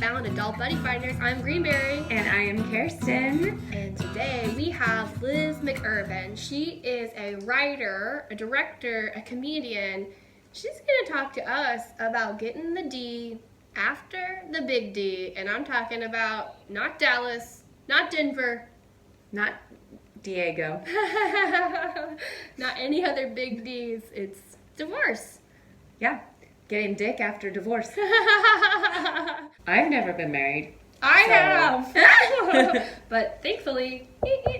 found Adult Buddy Finders. I'm Greenberry. And I am Kirsten. And today we have Liz McIrvin. She is a writer, a director, a comedian. She's going to talk to us about getting the D after the big D. And I'm talking about not Dallas, not Denver, not Diego. not any other big D's. It's divorce. Yeah, getting dick after divorce. I've never been married. I have. But thankfully,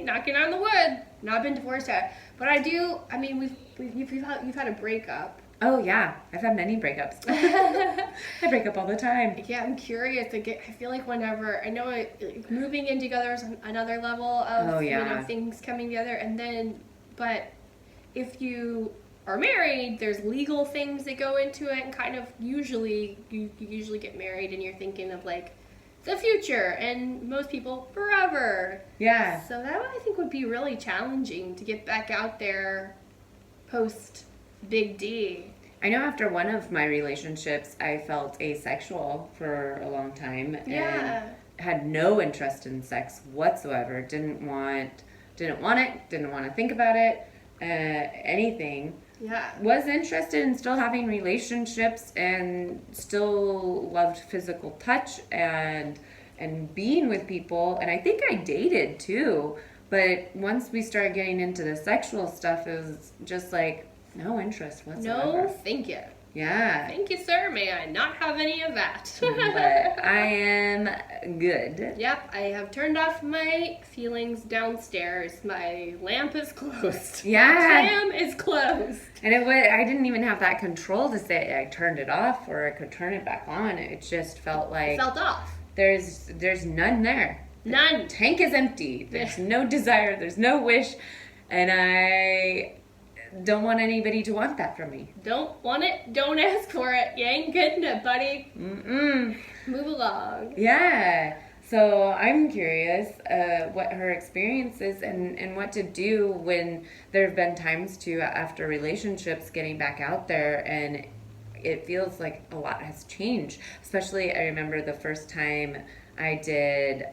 knocking on the wood, not been divorced yet. But I do, I mean, you've had a breakup. Oh, yeah. I've had many breakups. I break up all the time. Yeah, I'm curious. I feel like whenever, I know moving in together is another level of things coming together. And then, but if you are married, there's legal things that go into it. And kind of usually, you usually get married and you're thinking of like the future. And most people, forever. Yeah. So that I think would be really challenging to get back out there post Big D. I know after one of my relationships, I felt asexual for a long time. Yeah. And had no interest in sex whatsoever. Didn't want it. Didn't want to think about it. Anything. Yeah. Was interested in still having relationships and still loved physical touch and being with people. And I think I dated too. But once we started getting into the sexual stuff, it was just like, no interest whatsoever. No, thank you. Yeah. Thank you, sir. May I not have any of that. But I am good. Yep, I have turned off my feelings downstairs. My lamp is closed. Yeah. My cam is closed. And I didn't even have that control to say I turned it off or I could turn it back on. It just felt like... It felt off. There's none there. None. The tank is empty. There's no desire. There's no wish. And I don't want anybody to want that from me. Don't want it. Don't ask for it. You ain't getting it, buddy. Mm-mm. Move along. Yeah. So I'm curious what her experience is and what to do when there have been times too after relationships getting back out there and it feels like a lot has changed. Especially I remember the first time I did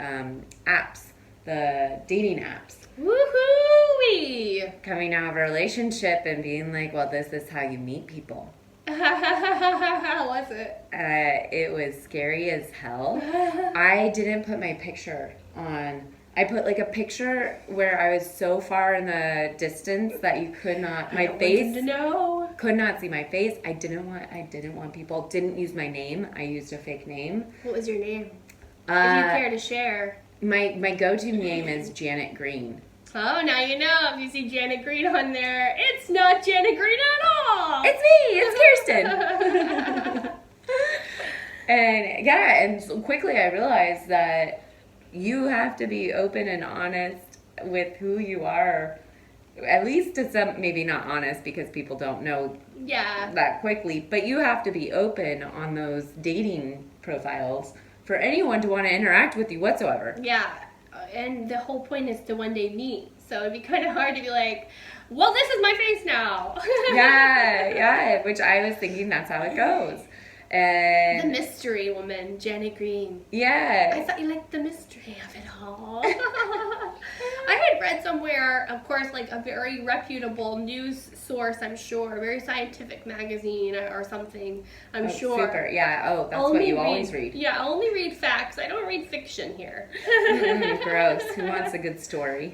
apps, the dating apps. Woohoo-wee! Coming out of a relationship and being like, well, this is how you meet people. How was it? It was scary as hell. I didn't put my picture on. I put like a picture where I was so far in the distance that you could not, my face, to know. Could not see my face. I didn't want people, didn't use my name. I used a fake name. What was your name? If you care to share. My go-to name is Janet Green. Oh, now you know. If you see Janet Green on there, it's not Janet Green at all. It's me. It's Kirsten. And so quickly I realized that you have to be open and honest with who you are. At least to some, maybe not honest because people don't know that quickly, but you have to be open on those dating profiles for anyone to want to interact with you whatsoever. Yeah, and the whole point is to one day meet. So it'd be kind of hard to be like, well, this is my face now. Yeah, which I was thinking that's how it goes. And the mystery woman, Janet Green. Yeah. I thought you liked the mystery of it all. I had read somewhere, of course, like a very reputable news source, I'm sure, a very scientific magazine or something, I'm sure. Super, yeah. Oh, that's what you always read. Yeah, I only read facts. I don't read fiction here. Gross. Who wants a good story?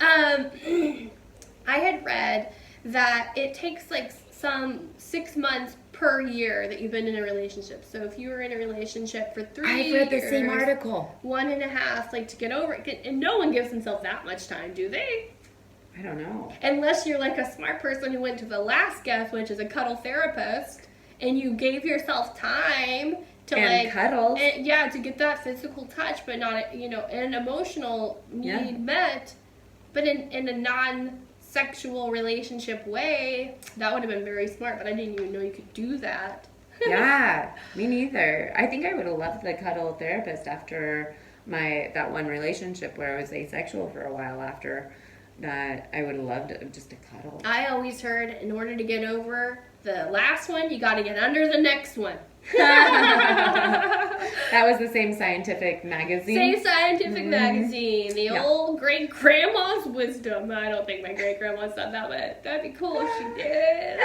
I had read that it takes like some 6 months per year that you've been in a relationship. So if you were in a relationship for 3 years... I've read the same article. 1.5, like to get over it. And no one gives themselves that much time, do they? I don't know. Unless you're like a smart person who went to the last guest, which is a cuddle therapist, and you gave yourself time to cuddles. To get that physical touch, but not, an emotional need met, but in a non-sexual relationship way, that would have been very smart, but I didn't even know you could do that. Yeah, me neither. I think I would have loved the cuddle therapist after that one relationship where I was asexual for a while after that. I would have loved just a cuddle. I always heard in order to get over the last one, you got to get under the next one. That was the same scientific magazine. Same scientific magazine. The old great grandma's wisdom. I don't think my great grandma said that, but that'd be cool if she did.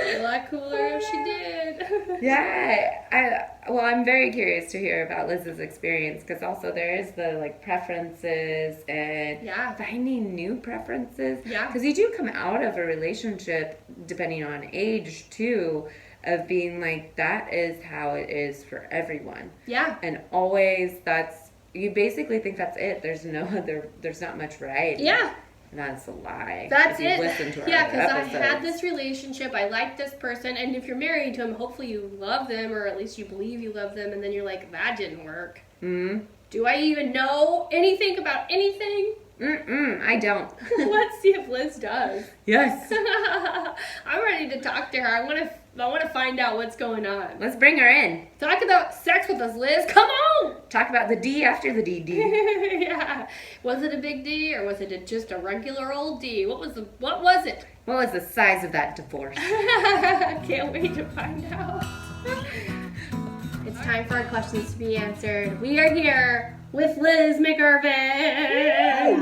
It'd be a lot cooler if she did. Yeah, I'm very curious to hear about Liz's experience, because also there is the like preferences and finding new preferences. Yeah, because you do come out of a relationship, depending on age too, of being like, that is how it is for everyone. Yeah, and always you basically think that's it. There's not much variety. Yeah. That's a lie. That's it. Yeah, because I had this relationship. I liked this person. And if you're married to him, hopefully you love them, or at least you believe you love them. And then you're like, that didn't work. Mm-hmm. Do I even know anything about anything? I don't. Let's see if Liz does. Yes. I'm ready to talk to her. I want to find out what's going on. Let's bring her in. Talk about sex with us, Liz. Come on. Talk about the D after the DD. Yeah. Was it a big D, or was it just a regular old D? What was it? What was the size of that divorce? Can't wait to find out. It's time for our questions to be answered. We are here with Liz McIrvin.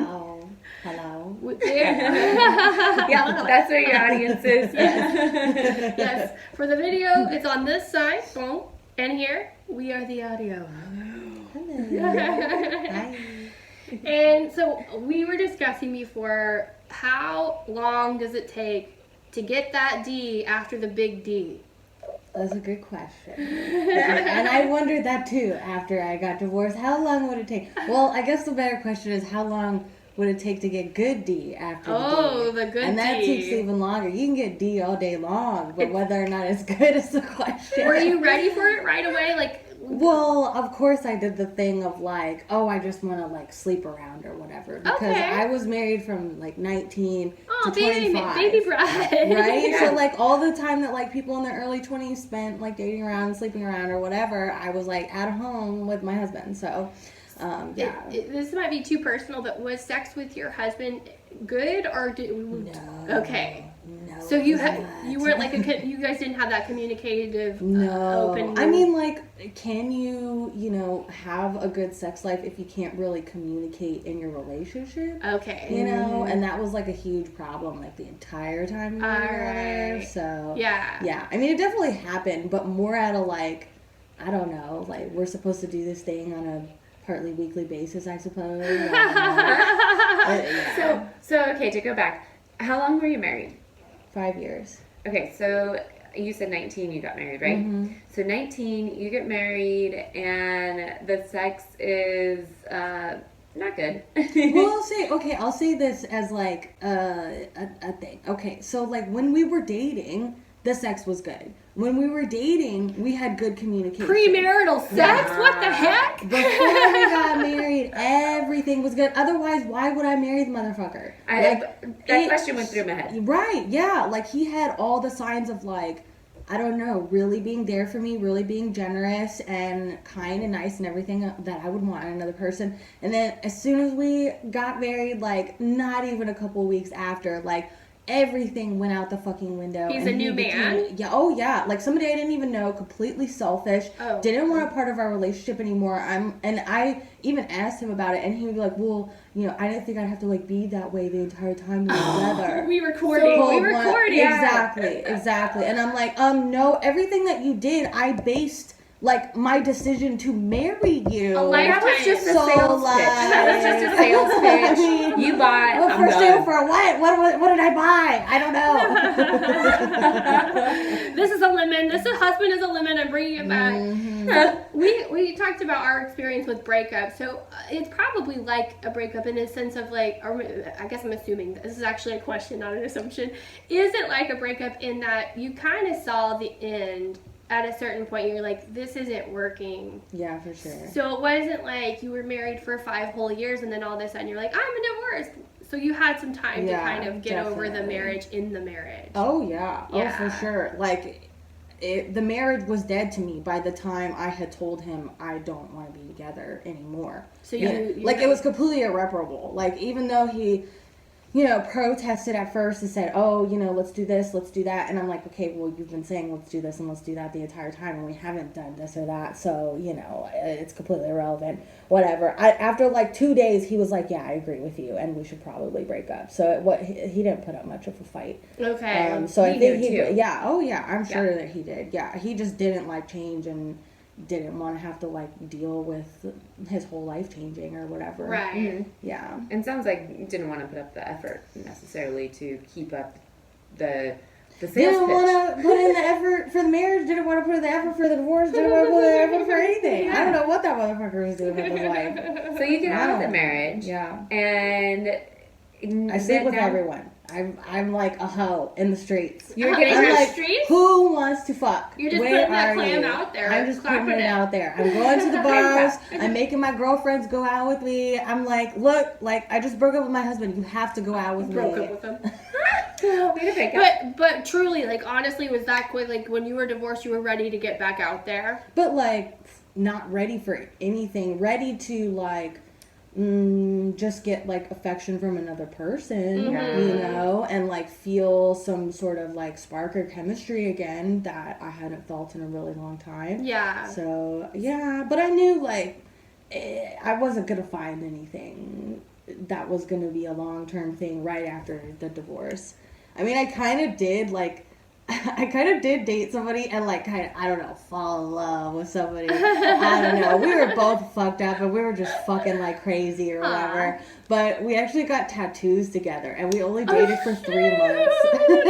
Hello. Yeah, that's where your audience is. Yes. Yes. For the video, it's on this side. Boom. And here, we are the audio. Hello. Hi. And so we were discussing before, how long does it take to get that D after the big D? That's a good question. And I wondered that too after I got divorced. How long would it take? Well, I guess the better question is, how long would it take to get good D after the D? Oh, the good D. And that takes even longer. You can get D all day long, but whether or not it's good is the question. Were you ready for it right away? Well, of course I did the thing of like, oh, I just want to like sleep around or whatever. Because I was married from like 19 to 25. Baby bride. Right? Yeah. So like all the time that like people in their early 20s spent like dating around, sleeping around or whatever, I was like at home with my husband. So, yeah. This might be too personal, but was sex with your husband good or No. Okay. No. So you weren't like you guys didn't have that communicative open. I mean, like, can you have a good sex life if you can't really communicate in your relationship? Okay. And that was like a huge problem like the entire time we were together. So yeah. I mean, it definitely happened, but more out of like, I don't know, like we're supposed to do this thing on a partly weekly basis, I suppose. So okay, to go back, how long were you married? 5 years. Okay, so you said 19 you got married, right? Mm-hmm. So 19, you get married, and the sex is not good. Well, I'll say this as like a thing. Okay, so like when we were dating, the sex was good. When we were dating, we had good communication. Premarital sex? What the heck? Before we got married, everything was good. Otherwise, why would I marry the motherfucker? That question went through my head. Right, yeah. Like, he had all the signs of, like, I don't know, really being there for me, really being generous and kind and nice and everything that I would want in another person. And then as soon as we got married, like, not even a couple weeks after, like, everything went out the fucking window. He's a new man? Yeah. Like somebody I didn't even know, completely selfish, didn't want a part of our relationship anymore. And I even asked him about it, and he would be like, well, I didn't think I'd have to like be that way the entire time we were together. We recorded. Exactly. And I'm like, no, everything that you did, I based like my decision to marry you. That was just a sales pitch. That was just a sales pitch. You bought. Well, for sale for what? What did I buy? I don't know. This is a lemon. Husband is a lemon. I'm bringing it back. Mm-hmm. We talked about our experience with breakup. So it's probably like a breakup in a sense of like, or I guess I'm assuming this is actually a question, not an assumption. Is it like a breakup in that you kind of saw the end? At a certain point, you're like, this isn't working. Yeah, for sure. So it wasn't like you were married for 5 whole years and then all of a sudden you're like, I'm divorced. So you had some time to kind of get over the marriage in the marriage. Oh, yeah. Oh, for sure. Like, the marriage was dead to me by the time I had told him I don't want to be together anymore. So you like it was completely irreparable. Like, even though he protested at first and said, oh, let's do this, let's do that. And I'm like, okay, well, you've been saying let's do this and let's do that the entire time, and we haven't done this or that. So, it's completely irrelevant. Whatever. After like 2 days, he was like, yeah, I agree with you, and we should probably break up. So he didn't put up much of a fight. Okay. So I think too. yeah, oh yeah, I'm sure that he did. Yeah, he just didn't like change and didn't want to have to like deal with his whole life changing or whatever. Right. Mm-hmm. Yeah. And sounds like you didn't want to put up the effort necessarily to keep up the sales Didn't pitch. want to put in the effort for the marriage, didn't want to put in the effort for the divorce, didn't want to put in the effort for anything. I don't know what that motherfucker was doing with his life. So you get out of the marriage. Yeah. And I sleep with everyone. I'm like a hoe in the streets. You're getting getting in the like, streets? who wants to fuck? You're just Where putting that are clam you? out there. I'm just clapping putting it out there. I'm going to the bars. I'm making my girlfriends go out with me. I'm like, look, like I just broke up with my husband. You have to go out with me. Broke up with him. Way to break up. But truly, like honestly, was that quick? Like when you were divorced, you were ready to get back out there? But like not ready for anything. Ready to like just get like affection from another person, and like feel some sort of like spark or chemistry again that I hadn't felt in a really long time. Yeah. So yeah, but I knew like I wasn't gonna find anything that was gonna be a long-term thing right after the divorce. I mean, I kind of did date somebody and like I don't know, fall in love with somebody. I don't know. We were both fucked up and we were just fucking like crazy or whatever. But we actually got tattoos together and we only dated for 3 months.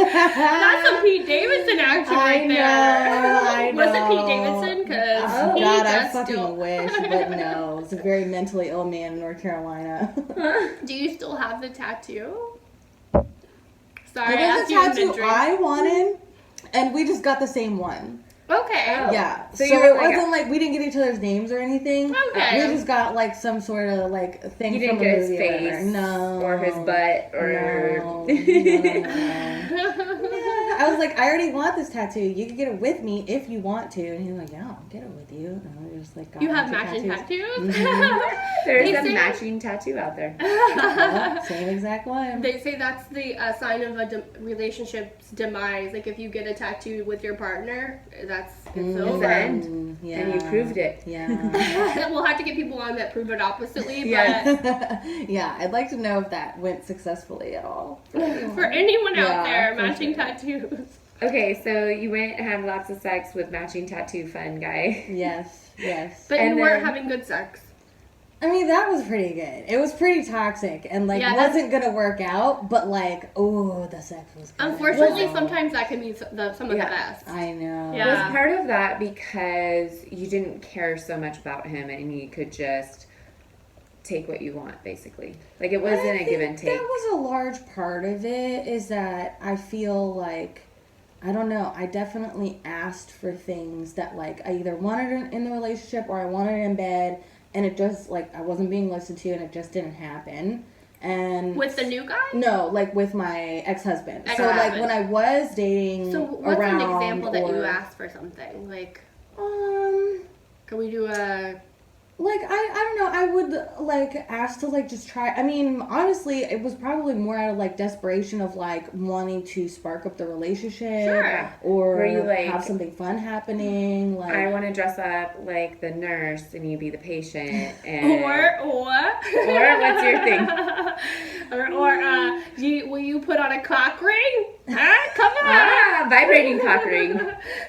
That's some Pete Davidson action right there. I know. Was it Pete Davidson? Because Oh God, I fucking wish, but no. It's a very mentally ill man in North Carolina. Do you still have the tattoo? It Sorry, I was asked a you in tattoo mid-drink. I wanted, and we just got the same one. Okay. Yeah. So So, you were it like wasn't like we didn't get each other's names or anything. Okay. We just got like some sort of like thing You from didn't a get his movie or whatever. face No. or his butt or No. Yeah, I was like, I already want this tattoo. You can get it with me if you want to. And he was like, yeah, I'll get it with you. And I just like got You have into matching tattoos? there's They a say- matching tattoo out there. Yep, same exact one. They say that's the sign of a relationship's demise. Like if you get a tattoo with your partner, it's over. end. Yeah. And you proved it. Yeah. We'll have to get people on that prove it oppositely, but Yeah. Yeah, I'd like to know if that went successfully at all. for anyone out Yeah, there, for matching sure. tattoos. Okay, so you went and had lots of sex with matching tattoo fun guy. Yes, yes. But And you weren't then- having good sex. I mean, that was pretty good. It was pretty toxic and like Yeah, that's- wasn't gonna work out, but like, oh, the sex was good. Unfortunately, Wow. sometimes that can be some of the best. I know. Yeah. Was part of that because you didn't care so much about him and you could just take what you want, basically? Like it wasn't a give and take. That was a large part of it, is that I feel like, I don't know, I definitely asked for things that like I either wanted in the relationship or I wanted in bed, and it just like I wasn't being listened to and it just didn't happen. And With the new guy? no, like with my ex-husband. So Ex-husband. like when I was dating So what's around, an example that you or, asked for something? Like, Um, can we do a... like I don't know, I would like ask to like just try. I mean, honestly, it was probably more out of like desperation of like wanting to spark up the relationship, Sure. or Were you, like, have something fun happening. Like I want to dress up like the nurse and you be the patient. And Or what's your thing? Will you put on a cock ring? Huh? Come on. Vibrating cock ring.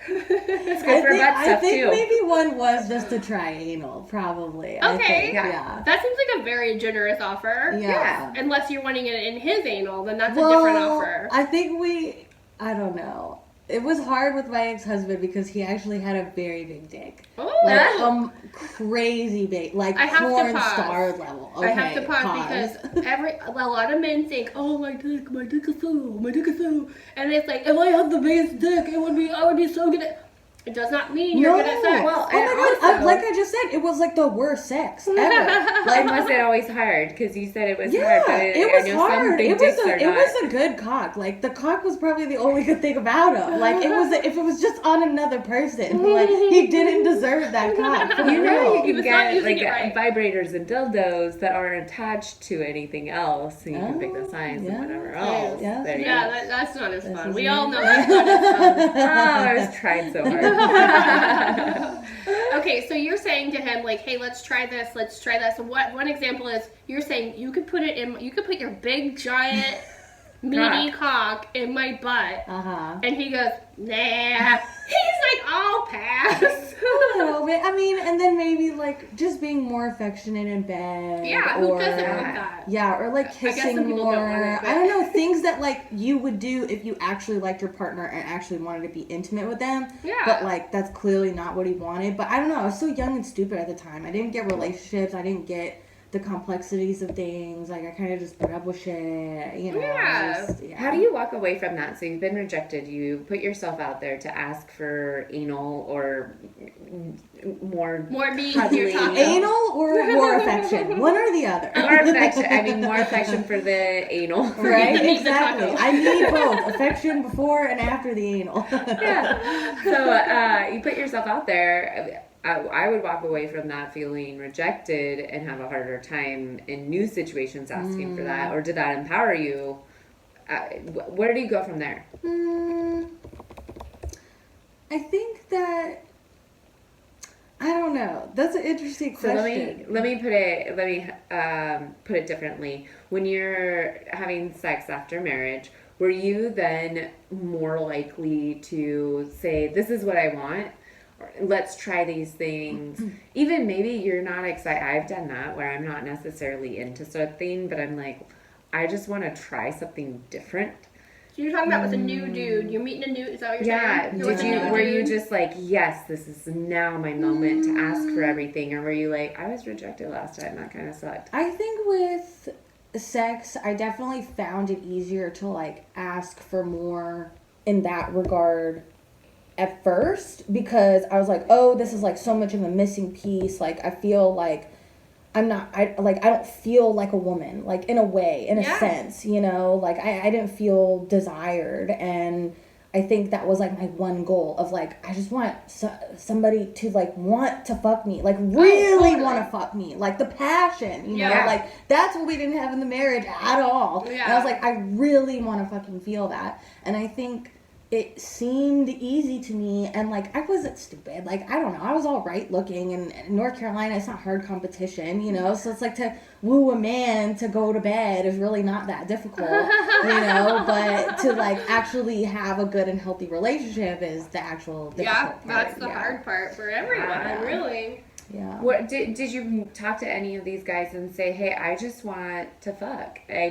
It's good for butt I stuff think too. maybe one was just to try anal, probably. I Okay. think, Yeah. yeah. That seems like a very generous offer. Yeah. Unless you're wanting it in his anal, then that's a different offer. I think I don't know. It was hard with my ex-husband because he actually had a very big dick. Oh, Like, crazy big, like I have to porn pause. star level. Okay, I have to pause because a lot of men think, oh my dick is so, and it's like if I had the biggest dick, I would be so good. It does not mean you're good at sex. Well, oh my god! Like I just said, it was like the worst sex ever. Like, was it always hard? Because you said it was hard. Yeah, But it was hard. It was a good cock. Like the cock was probably the only good thing about him. Like it was, if it was just on another person, like he didn't deserve that cock. You know, you can get like right. vibrators and dildos that aren't attached to anything else, so you can pick the size and whatever else. Yeah, that's not as fun. We all know that's not as fun. I was trying so hard. Okay, so you're saying to him like, "Hey, let's try this. Let's try that." So what? One example is you're saying you could put your big giant meaty cock in my butt, and he goes, "Nah." He's like, "I'll pass." A little bit. I mean, and then maybe like just being more affectionate in bed. Yeah, who doesn't want that? Yeah, or like kissing more. I don't know, things that like you would do if you actually liked your partner and actually wanted to be intimate with them. Yeah. But like that's clearly not what he wanted. But I don't know. I was so young and stupid at the time. I didn't get relationships. I didn't get the complexities of things. Like I kind of just put up with shit, you know. Yeah. How do you walk away from that? So you've been rejected. You put yourself out there to ask for anal or more meat. cuddling. Anal or more affection, one or the other. More affection. I mean, more affection for the anal. Right? Exactly. I need both affection before and after the anal. Yeah. So you put yourself out there. I would walk away from that feeling rejected and have a harder time in new situations asking for that. Or did that empower you? Where do you go from there? I think that I don't know. That's an interesting question. So let me put it differently. When you're having sex after marriage, were you then more likely to say, "This is what I want"? Let's try these things. Even maybe you're not excited. I've done that where I'm not necessarily into something, but I'm like, I just want to try something different. So you're talking about with a new dude. You're meeting a new. Is that what you're saying? Yeah. Were you just like, yes, this is now my moment to ask for everything, or were you like, I was rejected last time. That kind of sucked. I think with sex, I definitely found it easier to like ask for more in that regard at first, because I was like, oh, this is like so much of a missing piece. Like I feel like I don't feel like a woman, like in a way, in a sense, you know, like I didn't feel desired. And I think that was like my one goal of like, I just want somebody to like want to fuck me, like really want to fuck me, like the passion, you know, like that's what we didn't have in the marriage at all. And I was like, I really want to fucking feel that. And I think it seemed easy to me, and like I wasn't stupid. Like I don't know, I was all right looking, and in North Carolina it's not hard competition, you know. So it's like to woo a man to go to bed is really not that difficult, you know. But to like actually have a good and healthy relationship is the actual difficult part. That's the hard part for everyone, really. Yeah. What did you talk to any of these guys and say, hey, I just want to fuck. I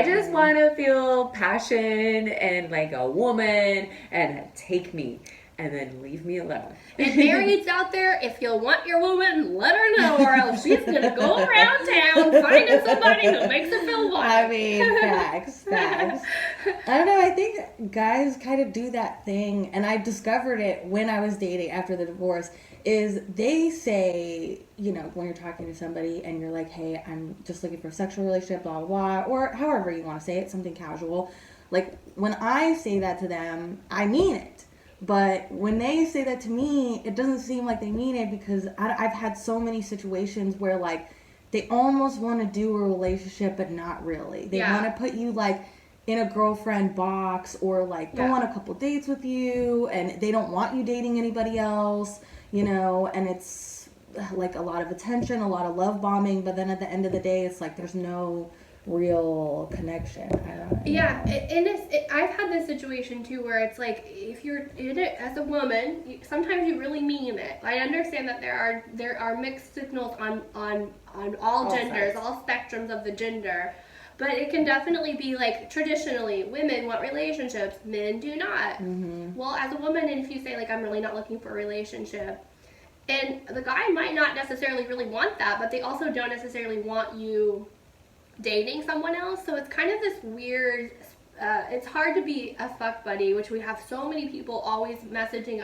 just want to feel passion and like a woman and take me and then leave me alone. And marrieds out there, if you want your woman, let her know, or else she's gonna go around town finding somebody who makes her feel wanted. I mean, facts. I don't know, I think guys kind of do that thing, and I discovered it when I was dating after the divorce, is they say, you know, when you're talking to somebody and you're like, hey, I'm just looking for a sexual relationship, blah, blah, blah, or however you want to say it, something casual. Like, when I say that to them, I mean it. But when they say that to me, it doesn't seem like they mean it, because I've had so many situations where, like, they almost want to do a relationship, but not really. They want to put you, like, in a girlfriend box, or, like, go on a couple dates with you, and they don't want you dating anybody else, you know, and it's, like, a lot of attention, a lot of love bombing, but then at the end of the day, it's like there's no real connection. I don't know. Yeah, and I've had this situation too where it's like, if you're in it as a woman, sometimes you really mean it. I understand that there are mixed signals on all genders, sides. All spectrums of the gender, but it can definitely be like, traditionally women want relationships, men do not. Mm-hmm. Well, as a woman, and if you say like, I'm really not looking for a relationship, and the guy might not necessarily really want that, but they also don't necessarily want you dating someone else, so it's kind of this weird it's hard to be a fuck buddy, which we have so many people always messaging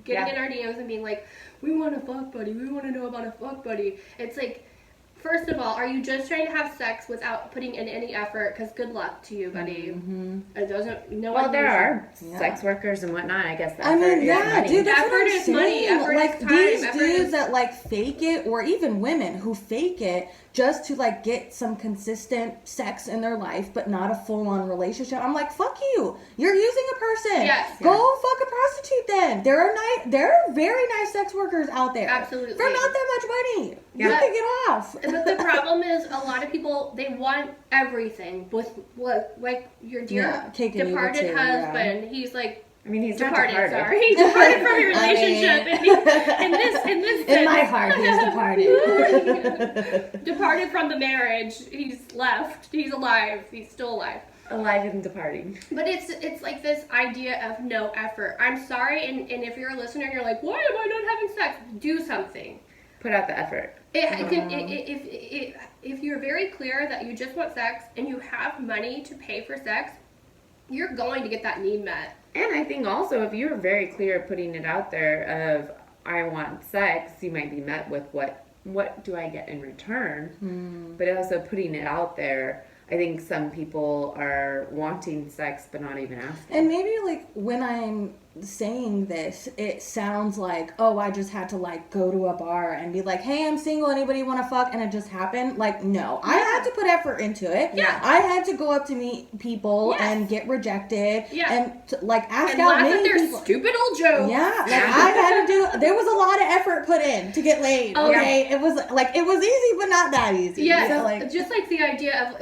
getting in our DMs and being like, we want a fuck buddy, we want to know about a fuck buddy. It's like, first of all, are you just trying to have sex without putting in any effort? Because good luck to you, buddy. Mm-hmm. It doesn't. Well, there are sex workers and whatnot. I guess. I mean, yeah, dude, that's effort what I'm is saying. money. Effort like is time. these Effort dudes is... that like fake it, or even women who fake it just to like get some consistent sex in their life, but not a full-on relationship. I'm like, fuck you. You're using a person. Yes. Go fuck a prostitute then. There are very nice sex workers out there. Absolutely. For not that much money. Yeah. You can get off. But the problem is, a lot of people, they want everything with what, like your dear departed husband. He's like, I mean, he's departed. Not Sorry, he departed from your relationship. In this in my heart, he's departed. Departed from the marriage. He's left. He's alive. He's still alive. Alive and departing. But it's like this idea of no effort. I'm sorry, and if you're a listener and you're like, why am I not having sex? Do something. Put out the effort. If you're very clear that you just want sex and you have money to pay for sex, you're going to get that need met. And I think also if you're very clear putting it out there of I want sex, you might be met with what do I get in return? But also putting it out there, I think some people are wanting sex but not even asking. And maybe like when I'm saying this, it sounds like, oh, I just had to like go to a bar and be like, hey, I'm single, anybody want to fuck? And it just happened. Like, no, I had to put effort into it. Yeah. I had to go up to meet people and get rejected and like ask and out laugh many at their people. stupid old jokes. Yeah, like I had to do. There was a lot of effort put in to get laid. Okay, it was like it was easy, but not that easy. Yeah, So, like, just like the idea of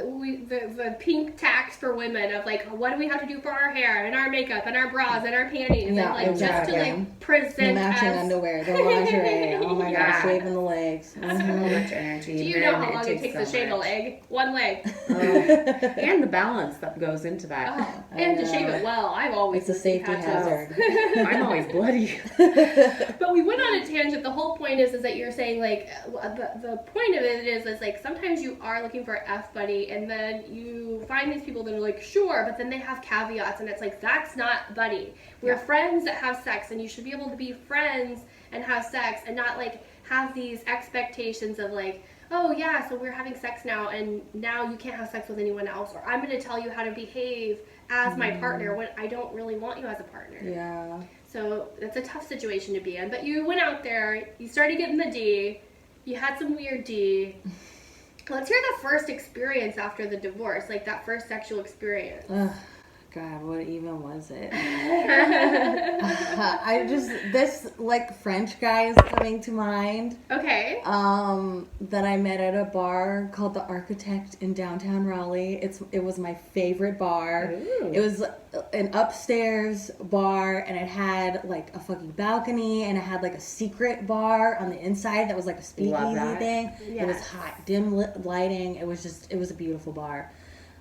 the pink tax for women of like, what do we have to do for our hair and our makeup and our bras and our panties and like just to like present the matching as underwear, the lingerie. Oh my gosh, shaving the legs. So much energy. Do you know how long it takes to shave a leg? One leg. And the balance that goes into that. Oh, and to shave it well. I've always it's a safety hazard. I'm always bloody. But we went on a tangent. The whole point is that you're saying like the point of it is like sometimes you are looking for an F buddy and then you find these people that are like sure, but then they have caveats and it's like that's not buddy. We're friends that have sex and you should be able to be friends and have sex and not like have these expectations of like, oh yeah, so we're having sex now and now you can't have sex with anyone else, or I'm going to tell you how to behave as my partner when I don't really want you as a partner. Yeah. So that's a tough situation to be in. But you went out there, you started getting the D, you had some weird D. Let's hear the first experience after the divorce, like that first sexual experience. God, what even was it? This like French guy is coming to mind. Okay. That I met at a bar called The Architect in downtown Raleigh. It was my favorite bar. Ooh. It was an upstairs bar and it had like a fucking balcony and it had like a secret bar on the inside that was like a speakeasy thing. Yes. It was hot, dim lighting. It was a beautiful bar.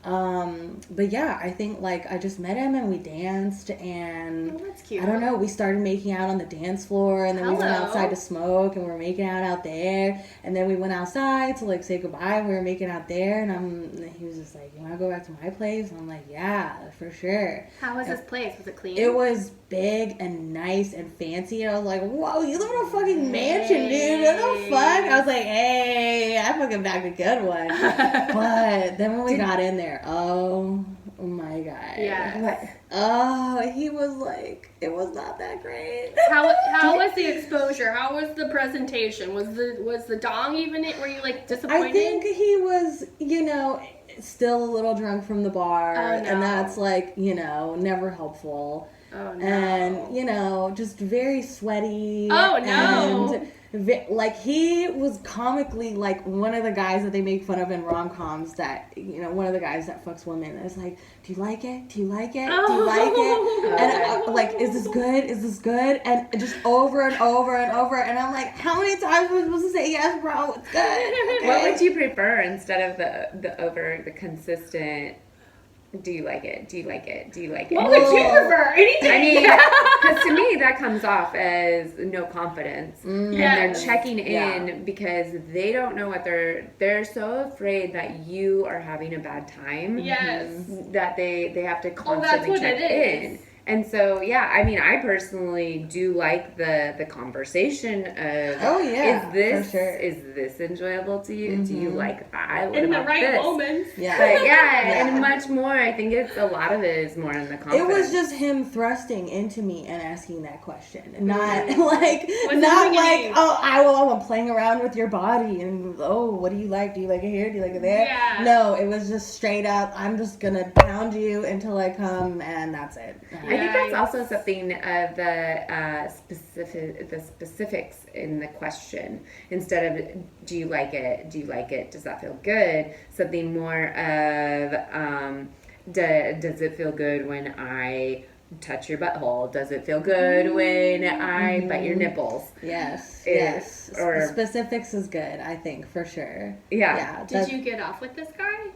But yeah, I think like I just met him and we danced and that's cute. I don't know, we started making out on the dance floor and then we went outside to smoke and we were making out there and then we went outside to like say goodbye and we were making out there and he was just like, you want to go back to my place? And I'm like, yeah, for sure. How was this place? Was it clean? It was big and nice and fancy and I was like, whoa, you live in a fucking mansion, dude. What the fuck? I was like, hey, I fucking bagged a good one. But then when we got in there, oh my god. Yeah. Oh, he was like, it was not that great. How was the exposure? How was the presentation? Was the dong even it? Were you like disappointed? I think he was, still a little drunk from the bar. Oh, no. And that's like, never helpful. Oh no. And, just very sweaty. Oh no. And like he was comically like one of the guys that they make fun of in rom-coms that one of the guys that fucks women is like, do you like it, do you like it, do you like it? And like, is this good, and just over and over and over, and I'm like, how many times am I supposed to say yes, bro, it's good? Okay. What would you prefer instead of the consistent Do you like it? Do you like it? Do you like it? What would you prefer? Anything? I mean, because to me that comes off as no confidence, and they're checking in because they don't know what they're so afraid that you are having a bad time. Yes. That they have to constantly check in. And so, yeah, I mean, I personally do like the conversation of, is this enjoyable to you? Do you like that? What in about the right this? moments. Yeah. But and much more. I think a lot of it is more in the confidence. It was just him thrusting into me and asking that question, not I'm playing around with your body and what do you like? Do you like it here? Do you like it there? Yeah. No, it was just straight up. I'm just gonna pound you until I come, and that's it. I think that's also something of the specifics in the question. Instead of do you like it? Do you like it? Does that feel good? Something more of does it feel good when I touch your butthole? Does it feel good when I bite your nipples? Yes. Or specifics is good, I think, for sure. Yeah. Did you get off with this guy?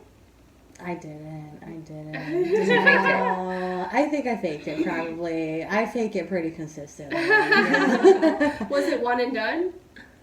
I didn't. Did you fake it? I think I faked it, probably. I fake it pretty consistently. Yeah. Was it one and done?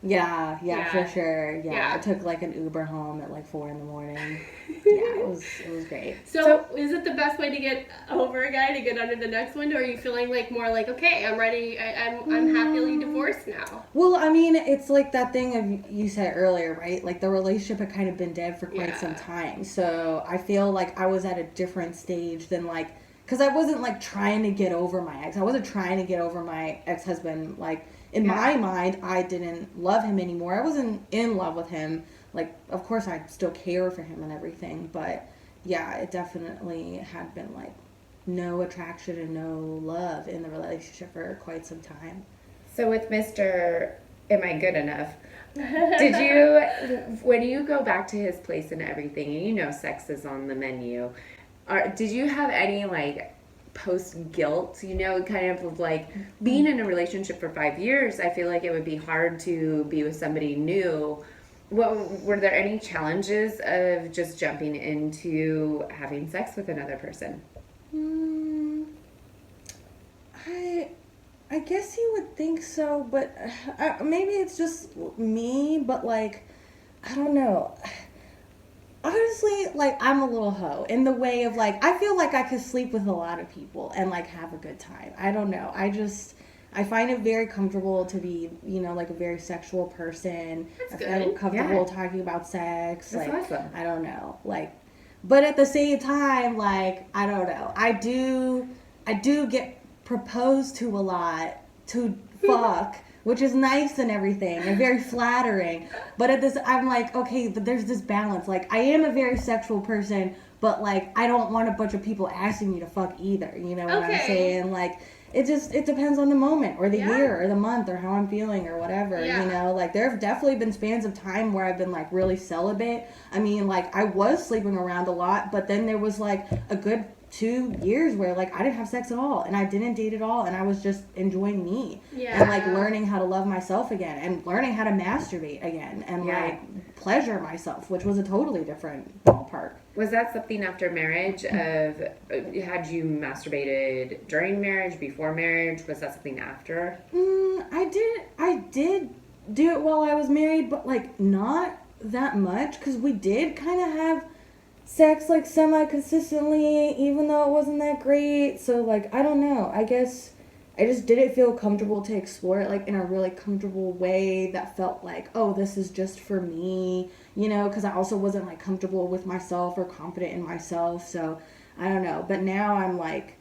Yeah, for sure. Yeah, I took like an Uber home at like 4 a.m. Yeah, it was great. So is it the best way to get over a guy, to get under the next one, or are you feeling like more like, okay, I'm ready, I'm happily divorced now? Well, I mean, it's like that thing of you said earlier, right? Like the relationship had kind of been dead for quite some time. So I feel like I was at a different stage than like, because I wasn't like trying to get over my ex. I wasn't trying to get over my ex-husband. Like in my mind, I didn't love him anymore. I wasn't in love with him. Like, of course, I still care for him and everything, but yeah, it definitely had been like no attraction and no love in the relationship for quite some time. So with Mr. Am I Good Enough? Did you, when you go back to his place and everything, and you know sex is on the menu, did you have any like post guilt, you know, kind of like being in a relationship for 5 years? I feel like it would be hard to be with somebody new. Were there any challenges of just jumping into having sex with another person? I guess you would think so, but maybe it's just me, but like, I don't know. Honestly, like, I'm a little hoe in the way of like, I feel like I could sleep with a lot of people and like have a good time. I don't know. I find it very comfortable to be, you know, like a very sexual person. That's I feel good. comfortable talking about sex. That's like, awesome. I don't know. Like, but at the same time, like, I don't know. I do get proposed to a lot to fuck, which is nice and everything and very flattering. But at this, I'm like, okay, but there's this balance. Like, I am a very sexual person, but like, I don't want a bunch of people asking me to fuck either. You know what I'm saying? Like, it depends on the moment or the year or the month or how I'm feeling or whatever, you know, like there have definitely been spans of time where I've been like really celibate. I mean, like I was sleeping around a lot, but then there was like a good 2 years where like I didn't have sex at all and I didn't date at all and I was just enjoying me and like learning how to love myself again and learning how to masturbate again and like pleasure myself, which was a totally different ballpark. Was that something after marriage? Had you masturbated during marriage, before marriage? Was that something after? I did do it while I was married, but like not that much because we did kind of have sex like semi-consistently, even though it wasn't that great. So like, I don't know. I guess I just didn't feel comfortable to explore it like in a really comfortable way that felt like, oh, this is just for me, you know, because I also wasn't like comfortable with myself or confident in myself. So I don't know. But now I'm like,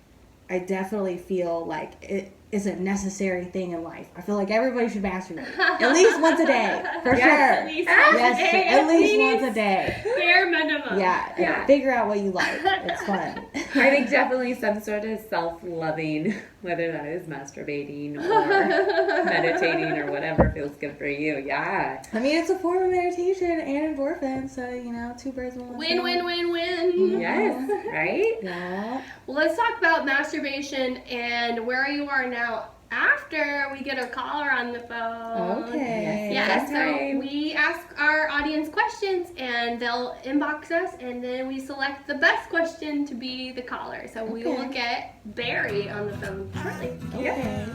I definitely feel like it is a necessary thing in life. I feel like everybody should masturbate at least once a day, for sure. At least once a day. Bare minimum. Yeah. Figure out what you like. It's fun. I think definitely some sort of self-loving, whether that is masturbating or meditating or whatever feels good for you. Yeah. I mean, it's a form of meditation and endorphin, so, you know, 2 birds with 1 stone. Win. Yes, right? Yeah. Well, let's talk about masturbation and where you are now after we get a caller on the phone. Okay. Yeah, so we ask our audience questions and they'll inbox us and then we select the best question to be the caller. So we will get Barry on the phone shortly. Okay.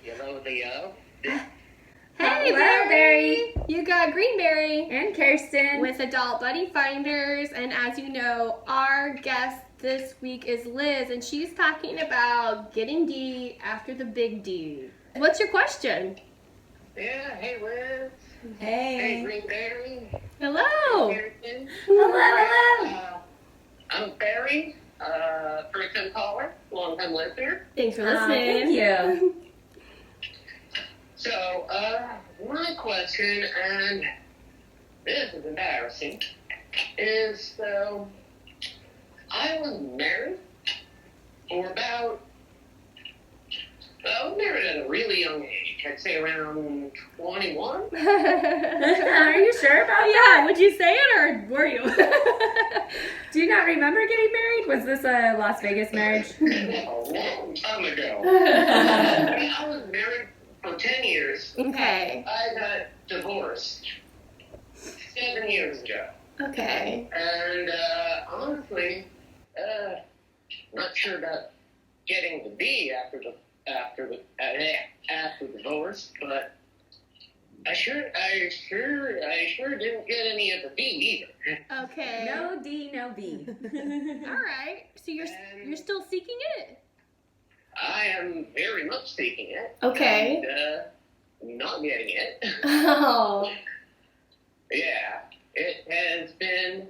Hello, Leo. Hey, Barry! You got Greenberry And Kirsten. with Adult Buddy Finders, and as you know, our guest this week is Liz, and she's talking about getting D after the big D. What's your question? Yeah, hey, Liz. Hey. Hey, Greenberry. Hello! Hello. I'm Barry, first-time caller, long-time listener. Thanks for listening. Thank you. So, my question, and this is embarrassing, is, so, I was married I was married at a really young age, I'd say around 21. Are you sure about Yeah, would you say it or were you? Do you not remember getting married? Was this a Las Vegas marriage? A long time ago. I was married for 10 years. Okay. I got divorced 7 years ago. Okay. And honestly, not sure about getting the B after divorce, but I sure didn't get any of the B either. Okay. No D, no B. All right. So you're still seeking it? I am very much seeking it. Okay. And not getting it. Oh. Yeah, it's been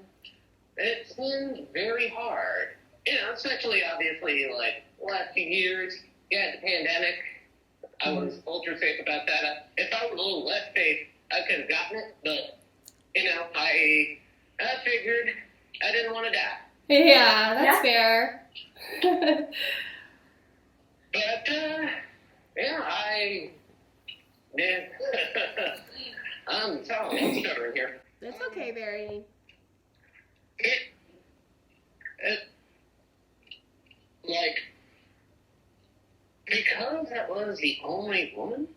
very hard. You know, especially obviously like last few years. Yeah, the pandemic. I was ultra safe about that. If I was a little less safe, I could have gotten it. But you know, I figured I didn't want to die. Yeah, that's fair. But yeah, I'm sorry, I'm stuttering here. That's okay, Barry. It like, because that was the only woman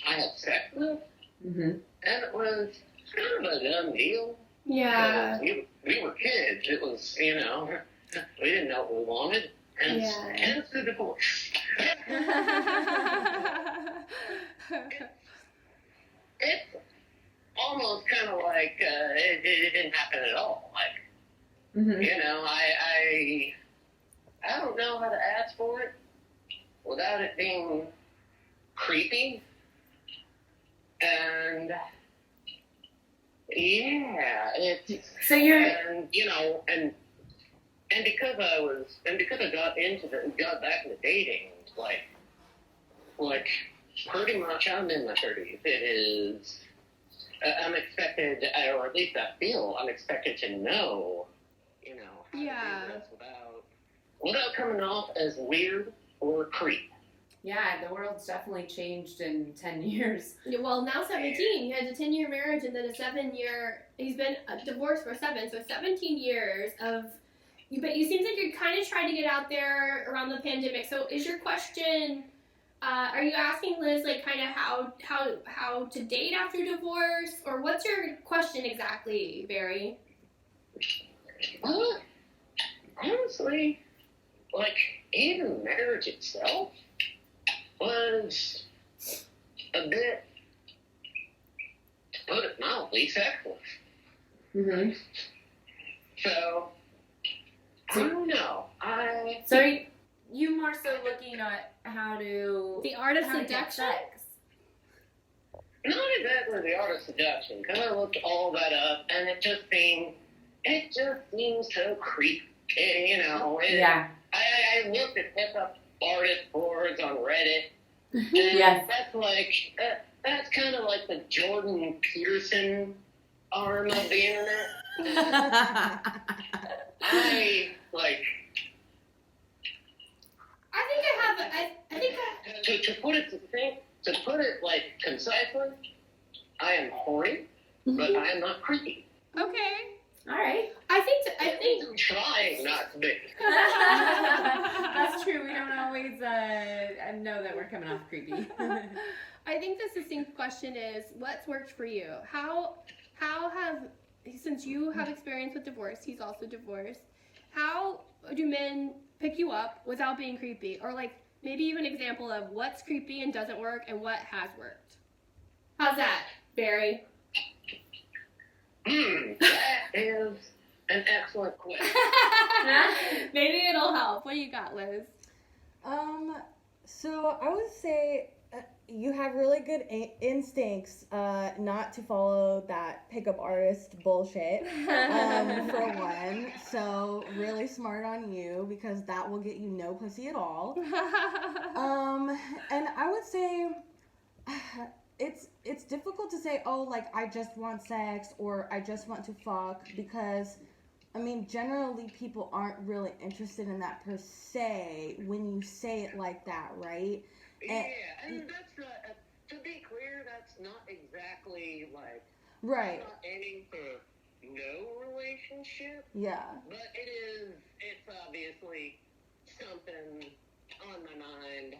I had sex with, and it was kind of a done deal. Yeah. We were kids. It was, you know, we didn't know what we wanted. Hence the divorce. It's almost kind of like it didn't happen at all. Like, you know, I don't know how to ask for it without it being creepy. And yeah, it's So you're and you know and because I got back into dating, like pretty much I'm in my 30s. It is I'm expected, or at least I feel I'm expected to know, you know, how to do this without coming off as weird or creep. Yeah, the world's definitely changed in 10 years. Well, now 17. He has a 10-year marriage and then a 7-year. He's been divorced for 7, so 17 years of. But you seems like you're kind of trying to get out there around the pandemic. So, is your question? Are you asking Liz like kind of how to date after divorce, or what's your question exactly, Barry? Well, honestly, like even marriage itself was a bit, to put it mildly, sexless. So I don't know. So are you more so looking at how to... The art of how to get seduction? sex? Not exactly the art of seduction, because I looked all that up, and it just seems so creepy. You know, Yeah. I looked at hip-hop artist boards on Reddit, and Yes. that's kind of like the Jordan Peterson arm of the internet. To put it like concisely, I am horny, but I am not creepy. Okay. All right. I must be. That's true. We don't always know that we're coming off creepy. I think the succinct question is, what's worked for you? How have, since you have experience with divorce, he's also divorced, how do men pick you up without being creepy? Or like maybe even an example of what's creepy and doesn't work and what has worked. How's that, Barry? That is an excellent question. Maybe it'll help. What do you got, Liz? So I would say you have really good instincts not to follow that pickup artist bullshit, for one. So really smart on you, because that will get you no pussy at all. And I would say it's difficult to say, oh, like, I just want sex or I just want to fuck, because I mean, generally people aren't really interested in that per se when you say it like that, right? And that's not, to be clear, that's not exactly like, right. I'm not aiming for no relationship. Yeah. But it's obviously something on my mind.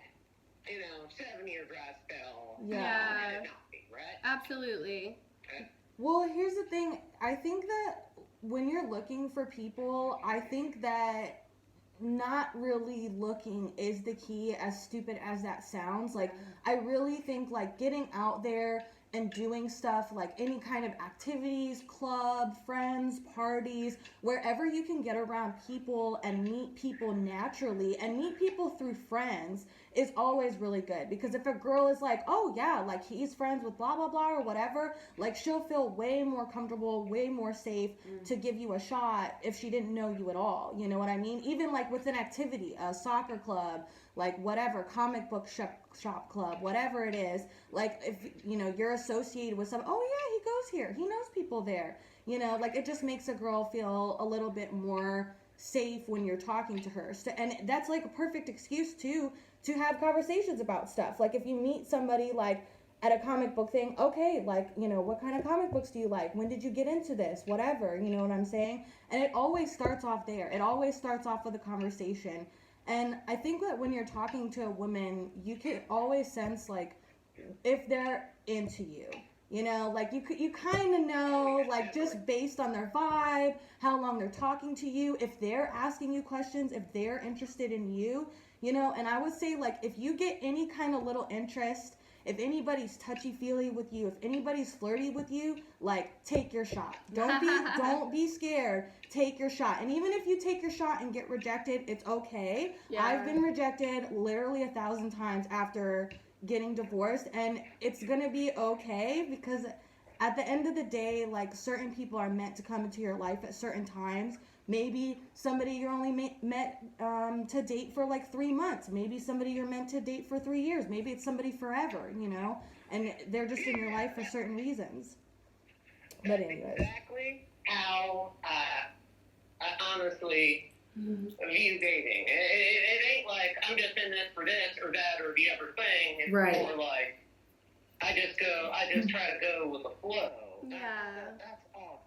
7-year dry spell. Yeah. And it not be, right? Absolutely. Okay. Well, here's the thing. I think that when you're looking for people, I think that not really looking is the key, as stupid as that sounds. Like, I really think, like, getting out there and doing stuff, like any kind of activities, club, friends, parties, wherever you can get around people and meet people naturally and meet people through friends is always really good. Because if a girl is like, oh yeah, like he's friends with blah blah blah or whatever, like she'll feel way more comfortable, way more safe to give you a shot if she didn't know you at all. You know what I mean? Even like with an activity, a soccer club, like whatever, comic book shop club, whatever it is, like if you're associated with some, oh yeah, he goes here, he knows people there, like it just makes a girl feel a little bit more safe when you're talking to her. So, and that's like a perfect excuse too to have conversations about stuff. Like if you meet somebody like at a comic book thing, okay, like, what kind of comic books do you like? When did you get into this? Whatever, you know what I'm saying? And it always starts off there. It always starts off with a conversation. And I think that when you're talking to a woman, you can always sense, like, if they're into you. Like, you kind of know, like, just based on their vibe, how long they're talking to you, if they're asking you questions, if they're interested in you, And I would say, like, if you get any kind of little interest, if anybody's touchy-feely with you, if anybody's flirty with you, like, take your shot. Don't be scared. Take your shot. And even if you take your shot and get rejected, it's okay. Yeah. I've been rejected literally 1,000 times after getting divorced, and it's gonna be okay, because at the end of the day, like, certain people are meant to come into your life at certain times. Maybe somebody you're only met to date for like 3 months. Maybe somebody you're meant to date for 3 years. Maybe it's somebody forever, and they're just in your life for certain reasons. But anyways. Exactly how I honestly view dating. It ain't like I'm just in this for this or that or the other thing. It's more like I just try to go with the flow. Yeah. That's awesome.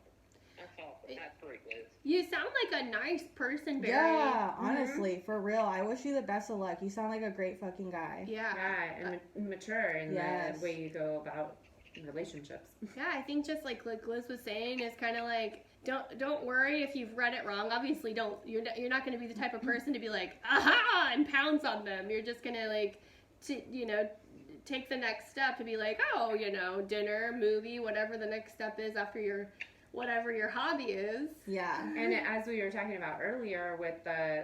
That's awesome. That's pretty good. You sound like a nice person, Barry. Yeah, honestly, for real. I wish you the best of luck. You sound like a great fucking guy. Yeah. Yeah, and mature in the way you go about relationships. Yeah, I think just like Liz was saying, is kind of like, don't worry if you've read it wrong. Obviously, you're not going to be the type of person to be like, aha, and pounce on them. You're just going to like, take the next step to be like, oh, dinner, movie, whatever the next step is after whatever your hobby is. Yeah. And as we were talking about earlier with the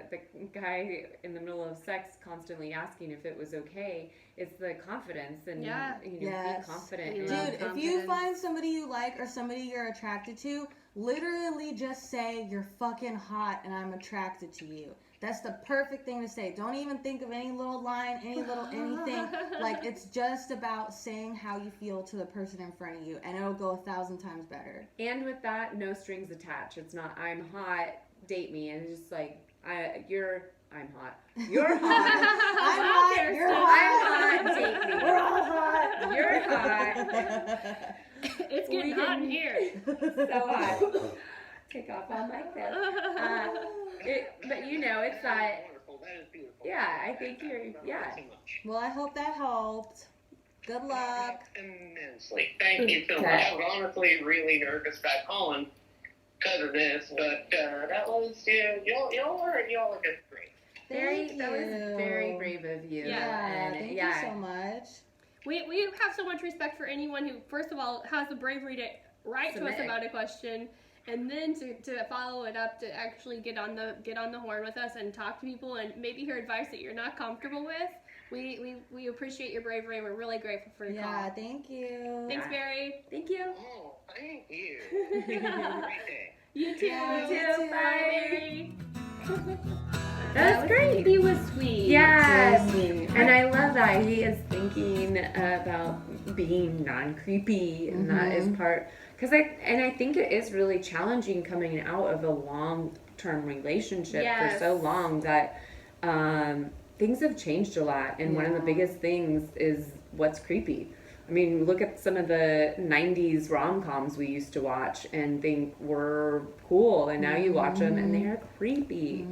guy in the middle of sex constantly asking if it was okay, it's the confidence and be confident. Dude, if you find somebody you like or somebody you're attracted to, literally just say, you're fucking hot and I'm attracted to you. That's the perfect thing to say. Don't even think of any little line, any little anything. Like, it's just about saying how you feel to the person in front of you, and it'll go 1,000 times better. And with that, no strings attached. It's not, I'm hot, date me. And it's just like, I'm hot. You're hot. I'm hot. You're hot. I'm hot. Date me. We're all hot. You're hot. It's getting hot in here. So hot. take off on my clip. But you know, it's that. Wonderful. That is beautiful. Yeah, I think you're. Yeah. So much. Well, I hope that helped. Good luck. Immensely. Thank you so much. I was honestly really nervous about calling because of this, but that was y'all are just great. That was very brave of you. Yeah. Thank you so much. We have so much respect for anyone who, first of all, has the bravery to write to us about a question, and then to follow it up, to actually get on the horn with us and talk to people and maybe hear advice that you're not comfortable with. We appreciate your bravery, and we're really grateful for your call. Yeah, thank you. Thanks, Barry. Thank you. Oh, thank you. Have a great day. You too. Yeah, you too. Bye, Barry. That was great. He was sweet. Yes. So sweet. And I love that he is thinking about being non-creepy, and that is part. I think it is really challenging coming out of a long-term relationship for so long that things have changed a lot. And one of the biggest things is what's creepy. I mean, look at some of the 90s rom-coms we used to watch and think were cool, and now you watch them and they are creepy.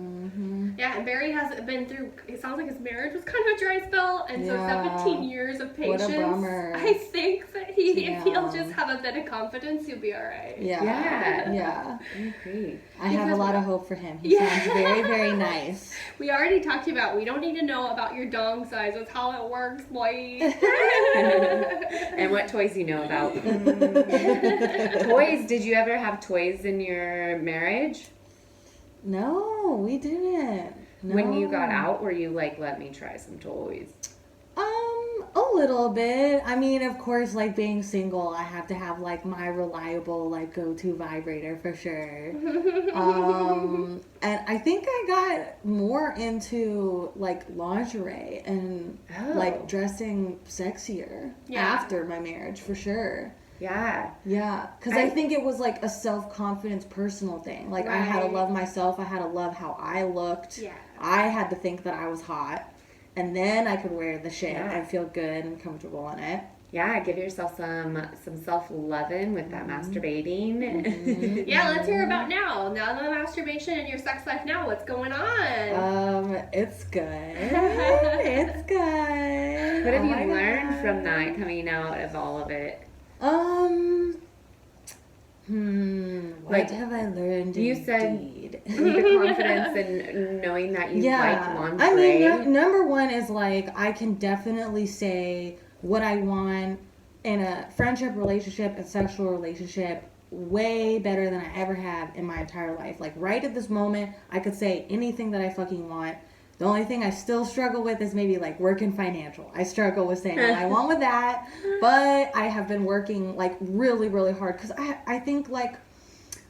Yeah, and Barry has been through, it sounds like his marriage was kind of a dry spell, and so 17 years of patience. What a bummer. I think that if he'll just have a bit of confidence, he'll be all right. Yeah. I agree. I have a lot of hope for him. He sounds very, very nice. We already talked about, we don't need to know about your dong size. That's how it works, boy. And what toys you know about. Toys, did you ever have toys in your marriage? No, we didn't. No. When you got out, were you like, let me try some toys? A little bit. I mean, of course, like being single, I have to have like my reliable like go-to vibrator for sure. And I think I got more into like lingerie and like dressing sexier after my marriage for sure. Yeah. Yeah, because I think it was like a self-confidence personal thing. Like I had to love myself. I had to love how I looked. Yeah. I had to think that I was hot. And then I could wear the shit and feel good and comfortable in it. Yeah, give yourself some self-lovin with that masturbating. Yeah, let's hear about now the masturbation and your sex life now. What's going on? It's good. It's good. What have you learned from that, coming out of all of it? What have I learned? You said the confidence in knowing that you like lingerie. I mean, number one is like I can definitely say what I want in a friendship, relationship, and sexual relationship way better than I ever have in my entire life. Like right at this moment, I could say anything that I fucking want. The only thing I still struggle with is maybe like work and financial. I struggle with saying what I want with that, but I have been working like really, really hard because I think like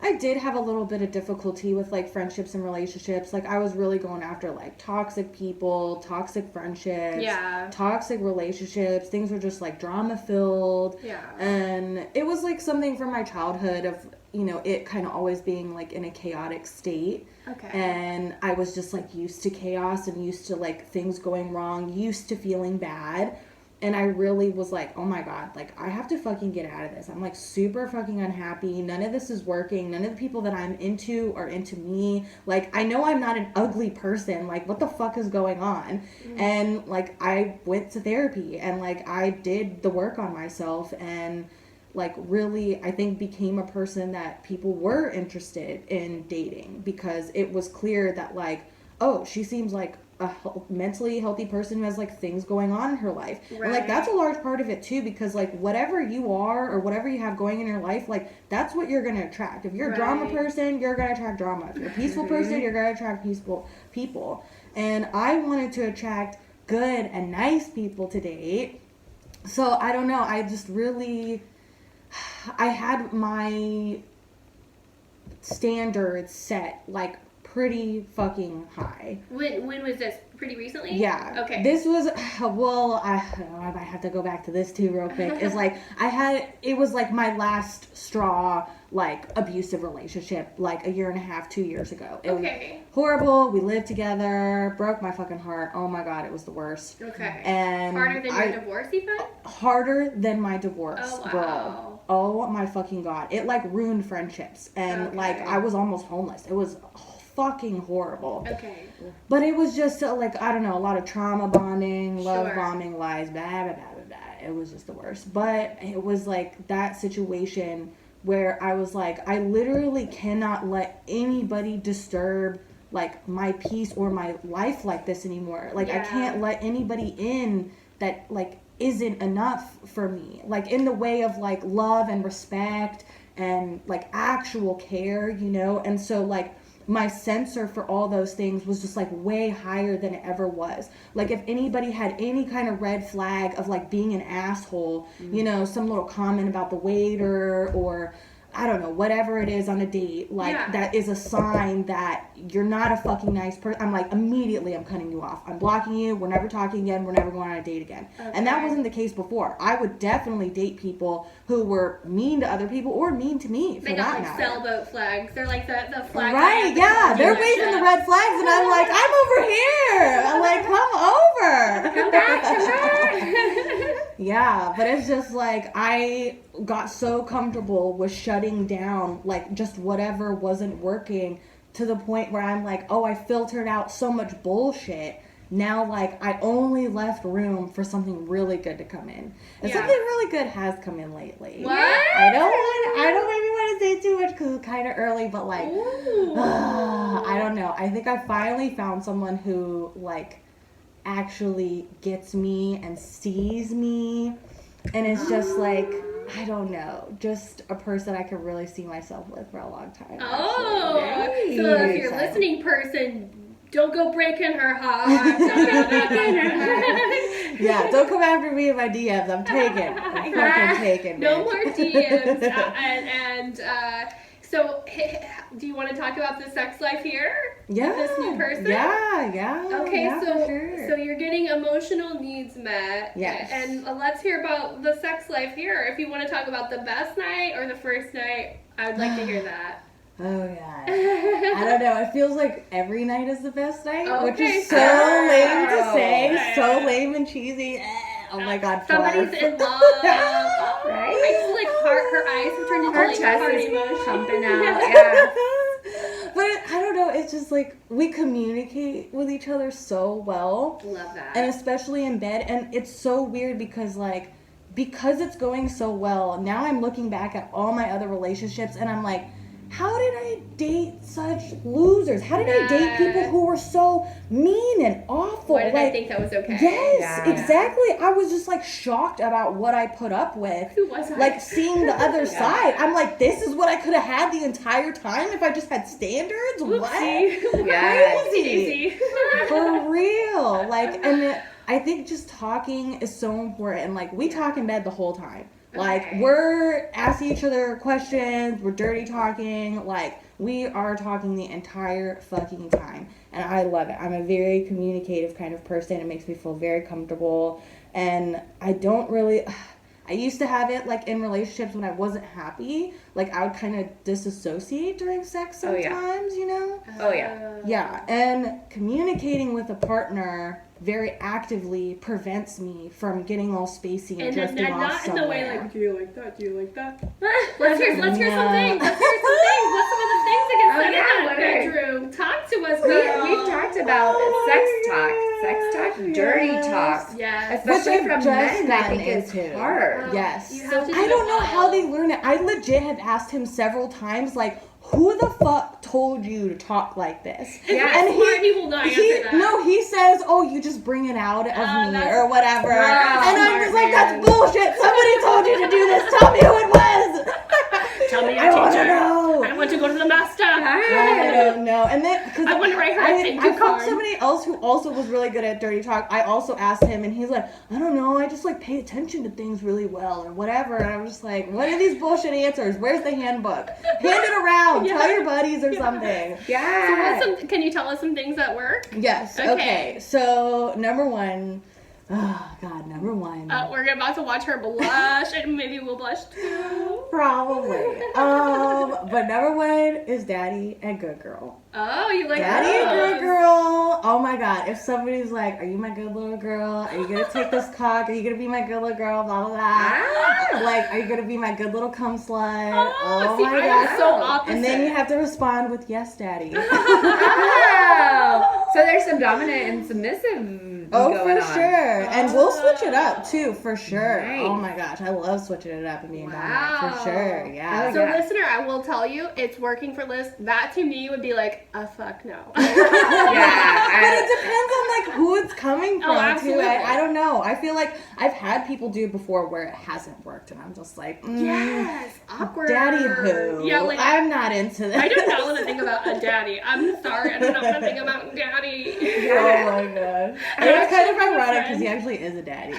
I did have a little bit of difficulty with like friendships and relationships. Like I was really going after like toxic people, toxic friendships, toxic relationships. Things were just like drama filled. Yeah. And it was like something from my childhood of, you know, it kind of always being like in a chaotic state. Okay. And I was just like used to chaos and used to like things going wrong, used to feeling bad. And I really was like, oh my God, like I have to fucking get out of this. I'm like super fucking unhappy. None of this is working. None of the people that I'm into are into me. Like I know I'm not an ugly person. Like what the fuck is going on? And like I went to therapy and like I did the work on myself and like really I think became a person that people were interested in dating because it was clear that like, oh, she seems like a mentally healthy person who has like things going on in her life. Right. And like that's a large part of it too because like whatever you are or whatever you have going in your life, like that's what you're gonna attract. If you're a drama person, you're gonna attract drama. If you're a peaceful person, you're gonna attract peaceful people. And I wanted to attract good and nice people to date. So I don't know, I just really I had my standards set like pretty fucking high. When was this? Pretty recently? Yeah. Okay. This was, well, I might have to go back to this too real quick. It's like, it was like my last straw, like, abusive relationship, like 1.5 years, 2 years ago. It was horrible. We lived together, broke my fucking heart. Oh my God, it was the worst. Okay. And harder than your divorce even? Harder than my divorce, oh, wow. bro. oh my fucking God. It like ruined friendships. And like I was almost homeless. It was fucking horrible. Okay. But it was just like, I don't know, a lot of trauma bonding, love bombing, lies, blah, blah, blah, blah, blah. It was just the worst. But it was like that situation where I was like, I literally cannot let anybody disturb like my peace or my life like this anymore. Like I can't let anybody in that like isn't enough for me. Like in the way of like love and respect and like actual care, you know? And so like my sensor for all those things was just like way higher than it ever was. Like if anybody had any kind of red flag of like being an asshole, you know, some little comment about the waiter or I don't know, whatever it is on a date, like that is a sign that you're not a fucking nice person. I'm like, immediately I'm cutting you off. I'm blocking you. We're never talking again. We're never going on a date again. Okay. And that wasn't the case before. I would definitely date people who were mean to other people or mean to me. They got like sailboat flags. They're like the flag. Right, yeah. They're waving the red flags and I'm like, I'm over here. I'm like, come over. Come back. Yeah, but it's just like I got so comfortable with shutting down like just whatever wasn't working to the point where I'm like, oh, I filtered out so much bullshit. Now like I only left room for something really good to come in. And something really good has come in lately. What? I don't maybe want to say too much because it's kind of early, but like I don't know. I think I finally found someone who like actually gets me and sees me, and it's just like, I don't know, just a person I could really see myself with for a long time. Oh, so if you're a listening person, don't go breaking her heart. Yeah, don't come after me in my DMs. I'm fucking taken. No more DMs. So, do you want to talk about the sex life here? Yeah. With this new person? Yeah. Okay, yeah, so for sure. so you're getting emotional needs met. Yes. And let's hear about the sex life here. If you want to talk about the best night or the first night, I would like to hear that. Oh, God. I don't know. It feels like every night is the best night, which is so lame to say. So lame and cheesy. Oh my God, somebody's in love. Right? I just like her eyes have turned into her like chest heart is emotion. pumping out. Yeah. But I don't know, it's just like we communicate with each other so well. Love that. And especially in bed. And it's so weird because it's going so well, now I'm looking back at all my other relationships and I'm like, how did I date such losers? How did I date people who were so mean and awful? Why did I think that was okay? Yes, exactly. I was just like shocked about what I put up with. Who was I? Like seeing the other side. I'm like, this is what I could have had the entire time if I just had standards? Whoopsie. What? Yeah. Crazy. For real. Like, and I think just talking is so important. And like, we talk in bed the whole time. Like, we're asking each other questions, we're dirty talking, like, we are talking the entire fucking time. And I love it. I'm a very communicative kind of person. It makes me feel very comfortable. And I don't really... I used to have it, like, in relationships when I wasn't happy. Like, I would kind of disassociate during sex sometimes, you know? Oh, yeah. Yeah, and communicating with a partner very actively prevents me from getting all spacey and drifting off not somewhere. In the way like, do you like that? Do you like that? Let's hear some things. What's some of the things that get said in that bedroom? Talk to us, girl. We've talked about sex talk, dirty talk. Yes. Especially Which from men, I think it's hard. Yes. You have to do I don't it know well. how they learn it. I legit have asked him several times, like, who the fuck told you to talk like this? Yeah, and he will not answer that. No, he says, oh, you just bring it out of me or whatever. Wow, and I'm just like, that's bullshit. Somebody told you to do this. Tell me who it was. Tell me your I want teacher. to know. I want to go to the master. I don't know. And then, because I want to write her a thank I you found card. somebody else who also was really good at dirty talk. I also asked him, and he's like, I don't know. I just like pay attention to things really well or whatever. And I'm just like, what are these bullshit answers? Where's the handbook? Hand it around. Tell your buddies or something. Yeah. So can you tell us some things that work? Yes. Okay. So number one. Oh God, number one. We're about to watch her blush, and maybe we'll blush too. Probably. But number one is Daddy and Good Girl. Oh, you like Daddy those. and Good Girl. Oh my my God. If somebody's like, are you my good little girl? Are you going to take this cock? Are you going to be my good little girl? Blah, blah, blah. Like, are you going to be my good little cum slut? Oh see, my I God. am so opposite. And then you have to respond with, yes, daddy. Oh. So there's some dominant and submissive Oh, going for on. sure. And we'll switch it up, too, for sure. Nice. Oh, my gosh. I love switching it up and being dominant, for sure. Yeah. So, listener, I will tell you, it's working for Liz. That, to me, would be like, a fuck no. But it depends on, like, who it's coming from, too. I don't know. I feel like I've had people do it before where it hasn't worked, and I'm just like, yes, awkward. Daddy who? Yeah, like, I'm not into this. I do not want to think about a daddy. I'm sorry, I do not want to think about daddy. Oh my god. It's kind of ironic because he actually is a daddy.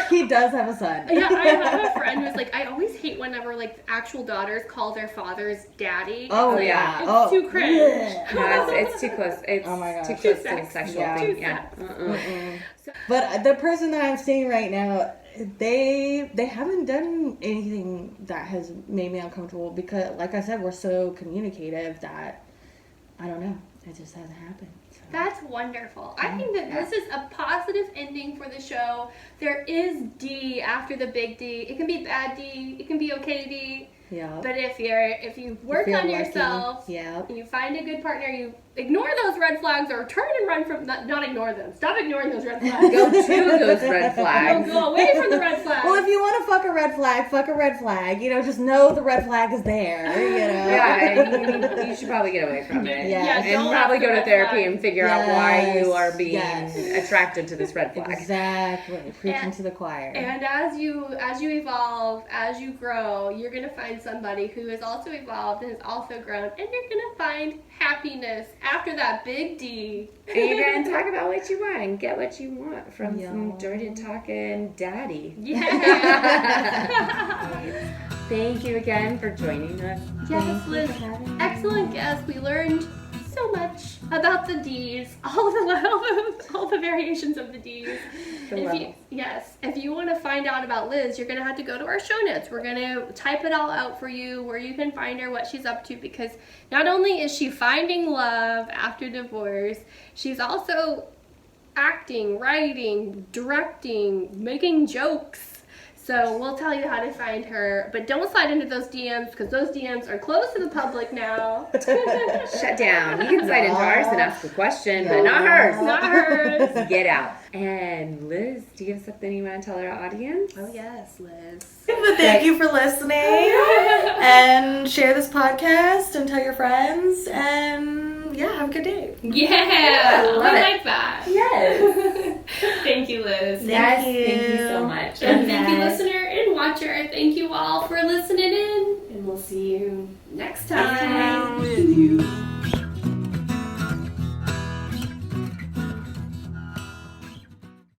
He does have a son. Yeah, I have a friend who's like, I always hate whenever like actual daughters call their fathers daddy. Oh like, yeah. It's too cringe. No, it's too close. It's oh my gosh. too close to the sexual Yeah. thing. Yeah. But the person that I'm seeing right now, they haven't done anything that has made me uncomfortable because, like I said, we're so communicative that I don't know. It just hasn't happened. So. That's wonderful. I think that this is a positive ending for the show. There is D after the big D. It can be bad D. It can be okay D. Yeah. But if you work on yourself, you find a good partner, you ignore those red flags or turn and run from not ignore them. Stop ignoring those red flags. Go to those red flags. Go away from the red flags. Well, if you want to fuck a red flag. You know, just know the red flag is there. You know. Yeah, you should probably get away from it. Yeah, and probably go to therapy and figure out why you are being Yes. attracted to this red flag. Exactly. Preaching to the choir. And as you evolve, as you grow, you're gonna find somebody who has also evolved and has also grown, and you're gonna find happiness after that big D. And you're going to talk about what you want and get what you want from some dirty talking daddy. Yeah. Thank you again for joining us. Yes, Liz. Excellent guest. We learned so much about the D's, all the variations of the D's. If you want to find out about Liz, you're going to have to go to our show notes. We're going to type it all out for you where you can find her, what she's up to, because not only is she finding love after divorce, she's also acting, writing, directing, making jokes. So we'll tell you how to find her, but don't slide into those DMs because those DMs are closed to the public now. Shut down. You can slide into ours and ask a question, but not hers. Not hers. Get out. And Liz, do you have something you want to tell our audience? Oh yes, Liz. Thank you for listening, and share this podcast and tell your friends, and have a good day. Yeah, Love I it. like that. Yes. Thank you, Liz. Thank you so much. And thank you, listener and watcher. Thank you all for listening in, and we'll see you next time. With you.